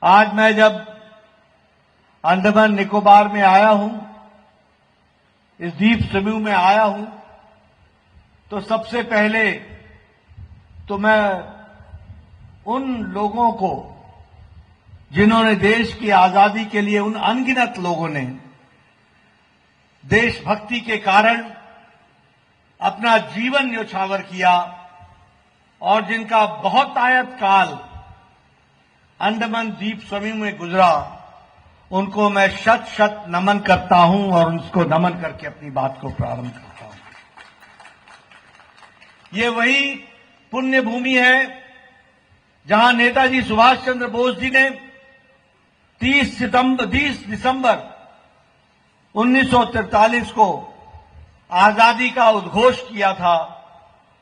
आज मैं जब अंडमान निकोबार में आया हूं, इस द्वीप समूह में आया हूं, तो सबसे पहले तो मैं उन लोगों को जिन्होंने देश की आजादी के लिए, उन अनगिनत लोगों ने देशभक्ति के कारण अपना जीवन न्योछावर किया और जिनका बहुतायत काल अंडमान द्वीप समूह में गुजरा, उनको मैं शत शत नमन करता हूं और उनको नमन करके अपनी बात को प्रारंभ करता हूं। ये वही पुण्य भूमि है जहां नेताजी सुभाष चंद्र बोस जी ने 30 दिसंबर 1943 को आजादी का उद्घोष किया था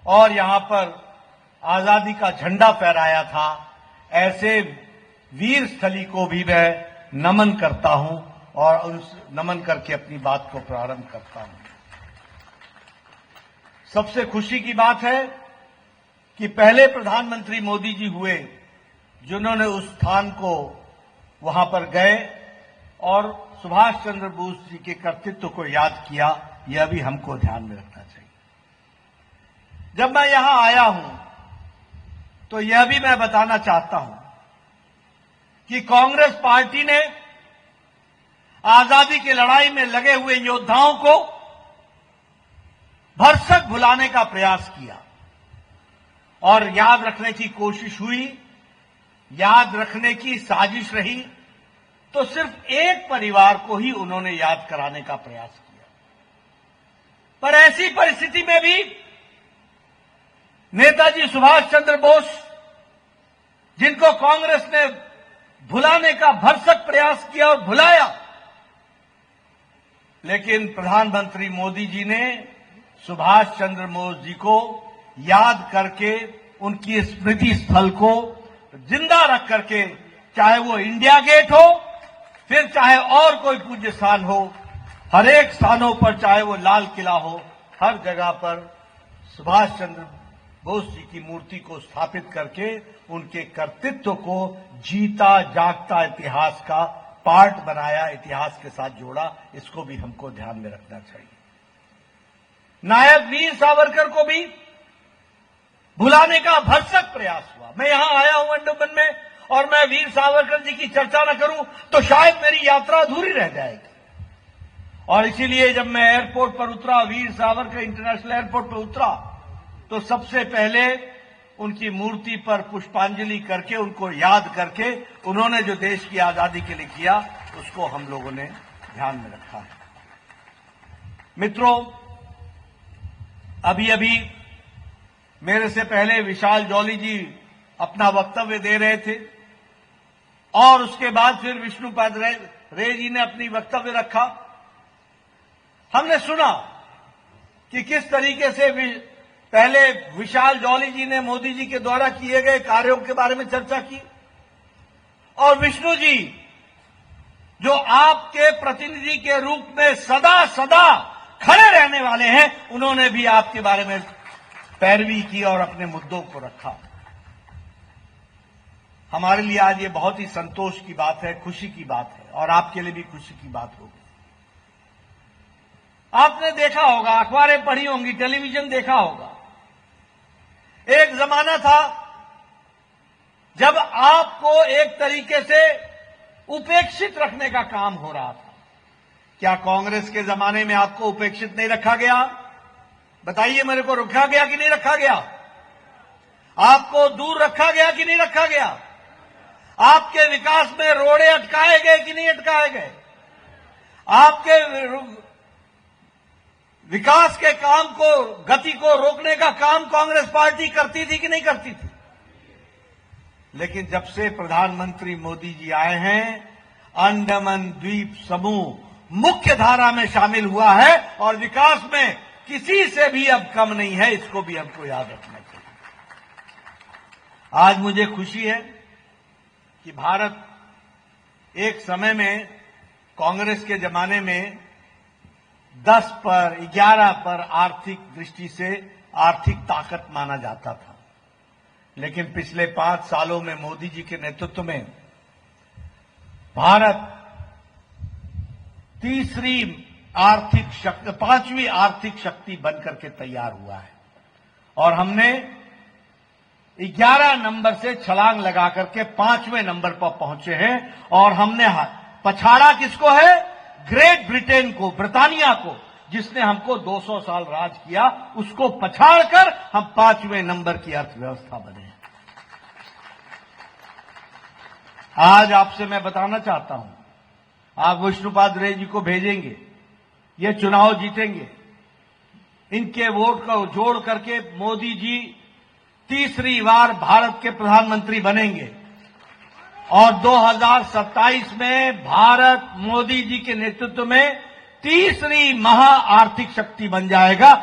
और यहां पर आजादी का झंडा फहराया था। ऐसे वीर स्थली को भी मैं नमन करता हूं और उस नमन करके अपनी बात को प्रारंभ करता हूं। सबसे खुशी की बात है कि पहले प्रधानमंत्री मोदी जी हुए जिन्होंने उस स्थान को वहां पर गए और सुभाष चंद्र बोस जी के कर्तृत्व को याद किया। यह भी हमको ध्यान में रखना चाहिए। जब मैं यहां आया हूं तो यह भी मैं बताना चाहता हूं कि कांग्रेस पार्टी ने आजादी की लड़ाई में लगे हुए योद्धाओं को भरसक भुलाने का प्रयास किया और याद रखने की कोशिश हुई, याद रखने की साजिश रही, तो सिर्फ एक परिवार को ही उन्होंने याद कराने का प्रयास किया। पर ऐसी परिस्थिति में भी नेताजी सुभाष चंद्र बोस, जिनको कांग्रेस ने भुलाने का भरसक प्रयास किया और भुलाया, लेकिन प्रधानमंत्री मोदी जी ने सुभाष चंद्र बोस जी को याद करके उनकी स्मृति स्थल को जिंदा रख करके, चाहे वो इंडिया गेट हो, फिर चाहे और कोई पूज्य स्थान हो, हर एक स्थानों पर, चाहे वो लाल किला हो, हर जगह पर सुभाष चंद्र बोस जी की मूर्ति को स्थापित करके उनके कर्तृत्व को जीता जागता इतिहास का पार्ट बनाया, इतिहास के साथ जोड़ा। इसको भी हमको ध्यान में रखना चाहिए। नायक वीर सावरकर को भी भुलाने का भरसक प्रयास हुआ। मैं यहां आया हूं अंडमान में और मैं वीर सावरकर जी की चर्चा न करूं तो शायद मेरी यात्रा अधूरी रह जाएगी। और इसीलिए जब मैं एयरपोर्ट पर उतरा, वीर सावरकर इंटरनेशनल एयरपोर्ट पर उतरा, तो सबसे पहले उनकी मूर्ति पर पुष्पांजलि करके, उनको याद करके, उन्होंने जो देश की आजादी के लिए किया उसको हम लोगों ने ध्यान में रखा है। मित्रों, अभी अभी मेरे से पहले विशाल जॉली जी अपना वक्तव्य दे रहे थे और उसके बाद फिर विष्णुपद रे जी ने अपनी वक्तव्य रखा। हमने सुना कि किस तरीके से पहले विशाल जॉली जी ने मोदी जी के द्वारा किए गए कार्यों के बारे में चर्चा की और विष्णु जी, जो आपके प्रतिनिधि के रूप में सदा सदा खड़े रहने वाले हैं, उन्होंने भी आपके बारे में पैरवी की और अपने मुद्दों को रखा। हमारे लिए आज ये बहुत ही संतोष की बात है, खुशी की बात है और आपके लिए भी खुशी की बात होगी। आपने देखा होगा, अखबारें पढ़ी होंगी, टेलीविजन देखा होगा, एक जमाना था जब आपको एक तरीके से उपेक्षित रखने का काम हो रहा था। क्या कांग्रेस के जमाने में आपको उपेक्षित नहीं रखा गया? बताइए मेरे को, रखा गया कि नहीं रखा गया? आपको दूर रखा गया कि नहीं रखा गया? आपके विकास में रोड़े अटकाए गए कि नहीं अटकाए गए? आपके विकास के काम को, गति को रोकने का काम कांग्रेस पार्टी करती थी कि नहीं करती थी? लेकिन जब से प्रधानमंत्री मोदी जी आए हैं, अंडमान द्वीप समूह मुख्य धारा में शामिल हुआ है और विकास में किसी से भी अब कम नहीं है। इसको भी हमको याद रखना चाहिए। आज मुझे खुशी है कि भारत एक समय में, कांग्रेस के जमाने में 10 पर 11 पर आर्थिक दृष्टि से आर्थिक ताकत माना जाता था, लेकिन पिछले 5 सालों में मोदी जी के नेतृत्व में भारत पांचवी आर्थिक शक्ति बनकर के तैयार हुआ है और हमने 11 नंबर से छलांग लगा करके 5वें नंबर पर पहुंचे हैं और हमने पछाड़ा किसको है? ग्रेट ब्रिटेन को, ब्रिटानिया को, जिसने हमको 200 साल राज किया, उसको पछाड़कर हम 5वें नंबर की अर्थव्यवस्था बने। आज आपसे मैं बताना चाहता हूं, आप विष्णुपाद रे जी को भेजेंगे, ये चुनाव जीतेंगे, इनके वोट को जोड़ करके मोदी जी तीसरी बार भारत के प्रधानमंत्री बनेंगे और 2027 में भारत मोदी जी के नेतृत्व में तीसरी महा आर्थिक शक्ति बन जाएगा।